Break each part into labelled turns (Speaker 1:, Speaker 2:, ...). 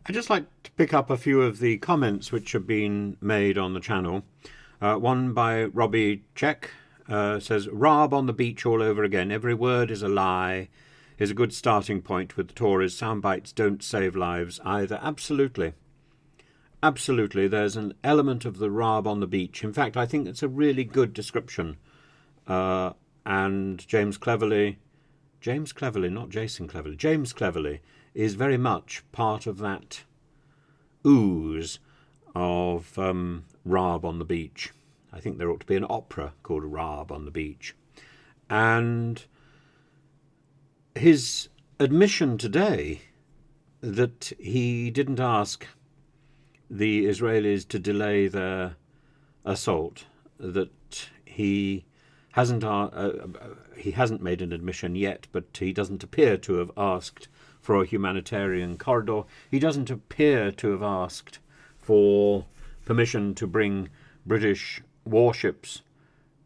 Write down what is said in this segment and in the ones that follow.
Speaker 1: I'd just like to pick up a few of the comments which have been made on the channel. One by Robbie Check says, Raab on the beach all over again. Every word is a lie. Is a good starting point with the Tories. Sound bites don't save lives either. Absolutely. Absolutely. There's an element of the Raab on the beach. In fact, I think it's a really good description. And James Cleverly, not Jason Cleverly, James Cleverly is very much part of that ooze of Raab on the beach. I think there ought to be an opera called Raab on the Beach. And his admission today that he didn't ask the Israelis to delay their assault, that he hasn't made an admission yet, but he doesn't appear to have asked for a humanitarian corridor. He doesn't appear to have asked for permission to bring British warships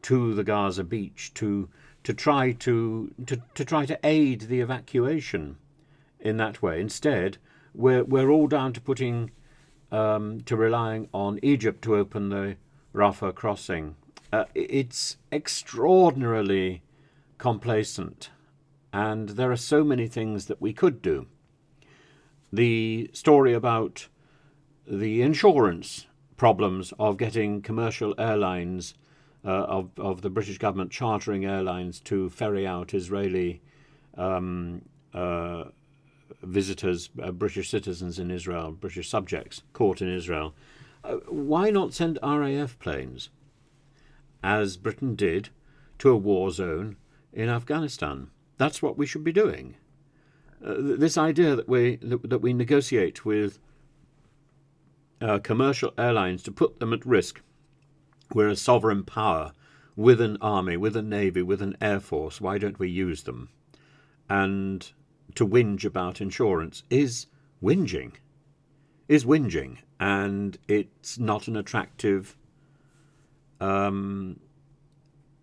Speaker 1: to the Gaza beach to try to aid the evacuation in that way. Instead, we're all down to relying on Egypt to open the Rafah crossing. It's extraordinarily complacent, and there are so many things that we could do. The story about the insurance problems of getting commercial airlines, of the British government chartering airlines to ferry out Israeli visitors, British citizens in Israel, British subjects caught in Israel. Why not send RAF planes, as Britain did, to a war zone in Afghanistan? That's what we should be doing. This idea that we negotiate with commercial airlines to put them at risk. We're a sovereign power with an army, with a navy, with an air force. Why don't we use them? And to whinge about insurance is whinging, and it's not an attractive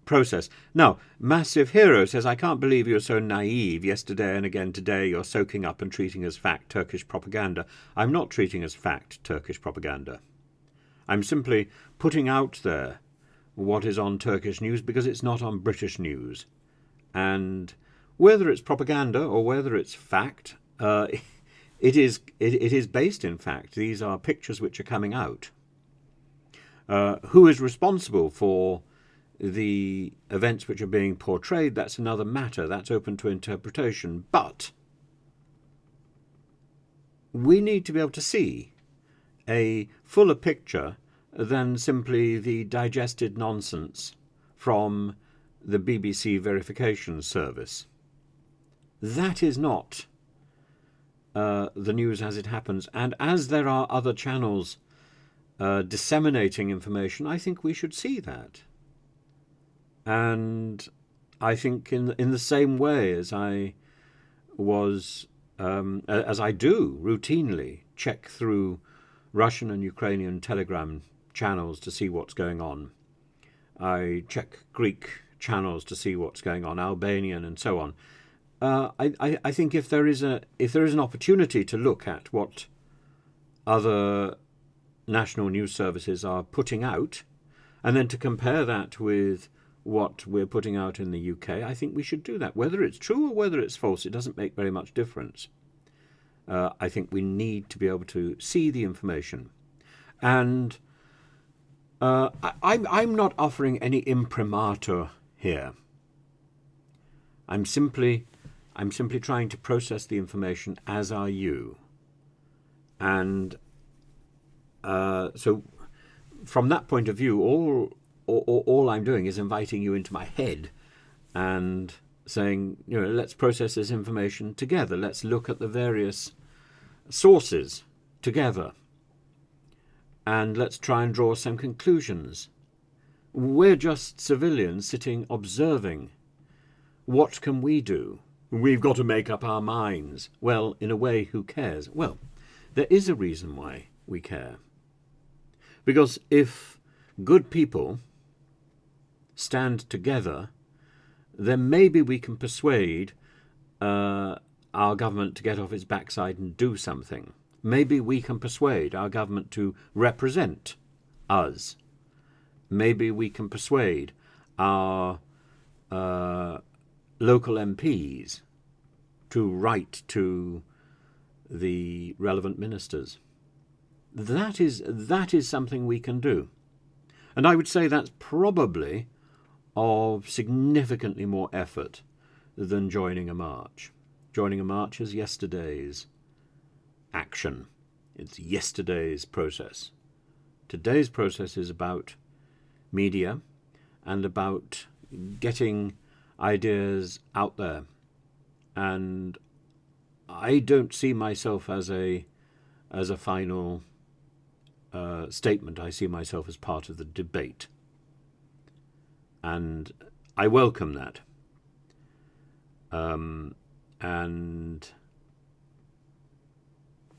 Speaker 1: process. Now, Massive Hero says, I can't believe you're so naive. Yesterday and again today you're soaking up and treating as fact Turkish propaganda. I'm not treating as fact Turkish propaganda. I'm simply putting out there what is on Turkish news because it's not on British news. And whether it's propaganda or whether it's fact, it is based in fact. These are pictures which are coming out. Who is responsible for the events which are being portrayed? That's another matter. That's open to interpretation. But we need to be able to see a fuller picture than simply the digested nonsense from the BBC verification service. That is not the news as it happens. And as there are other channels disseminating information, I think we should see that. And I think in the same way as I was, as I do routinely check through Russian and Ukrainian telegram channels to see what's going on. I check Greek channels to see what's going on, Albanian and so on. I think if there is an opportunity to look at what other national news services are putting out, and then to compare that with what we're putting out in the UK, I think we should do that. Whether it's true or whether it's false, it doesn't make very much difference. I think we need to be able to see the information. And I'm not offering any imprimatur here. I'm simply trying to process the information, as are you. And so from that point of view, all I'm doing is inviting you into my head and saying, let's process this information together. Let's look at the various sources together. And let's try and draw some conclusions. We're just civilians sitting observing. What can we do? We've got to make up our minds. Well, in a way, who cares? Well, there is a reason why we care. Because if good people stand together, then maybe we can persuade our government to get off its backside and do something. Maybe we can persuade our government to represent us. Maybe we can persuade our local MPs to write to the relevant ministers. That is something we can do. And I would say that's probably of significantly more effort than joining a march. Joining a march is yesterday's action. It's yesterday's process. Today's process is about media and about getting ideas out there. And I don't see myself as a final statement. I see myself as part of the debate. And I welcome that. And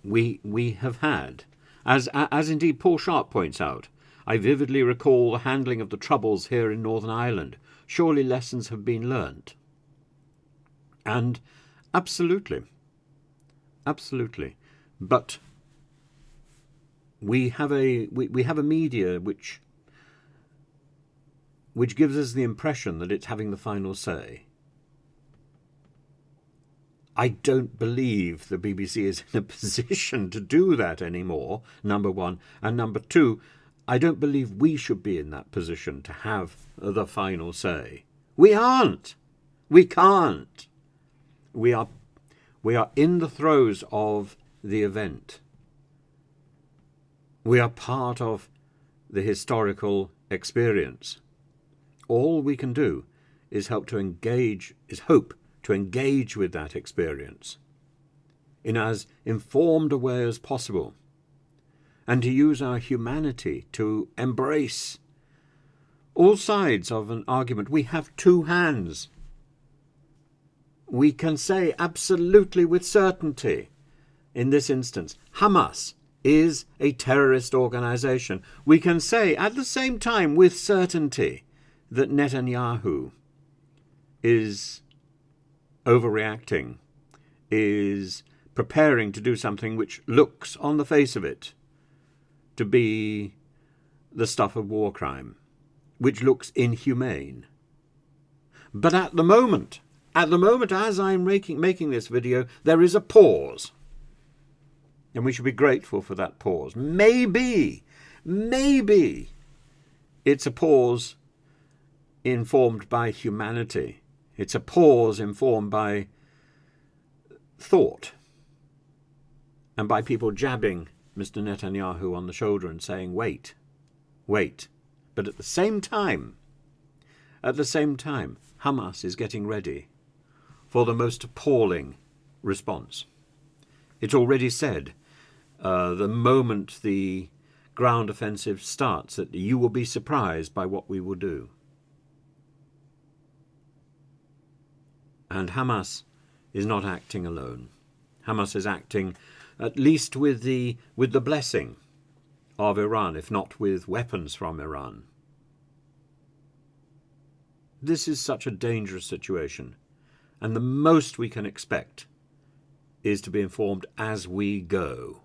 Speaker 1: we have had, as indeed Paul Sharp points out, I vividly recall the handling of the Troubles here in Northern Ireland. Surely lessons have been learnt. And absolutely. But we have a media which gives us the impression that it's having the final say. I don't believe the BBC is in a position to do that anymore, number one. And number two, I don't believe we should be in that position to have the final say. We aren't. We can't. We are in the throes of the event. We are part of the historical experience. All we can do is hope to engage with that experience in as informed a way as possible, and to use our humanity to embrace all sides of an argument. We have two hands. We can say absolutely with certainty, in this instance, Hamas is a terrorist organization. We can say at the same time with certainty that Netanyahu is overreacting, is preparing to do something which looks on the face of it to be the stuff of war crime, which looks inhumane. But at the moment as I'm making this video, there is a pause. And we should be grateful for that pause. Maybe it's a pause informed by humanity. It's a pause informed by thought and by people jabbing Mr. Netanyahu on the shoulder and saying, wait. But at the same time, Hamas is getting ready for the most appalling response. It's already said, the moment the ground offensive starts, that you will be surprised by what we will do. And Hamas is not acting alone. Hamas is acting at least with the blessing of Iran, if not with weapons from Iran. This is such a dangerous situation, and the most we can expect is to be informed as we go.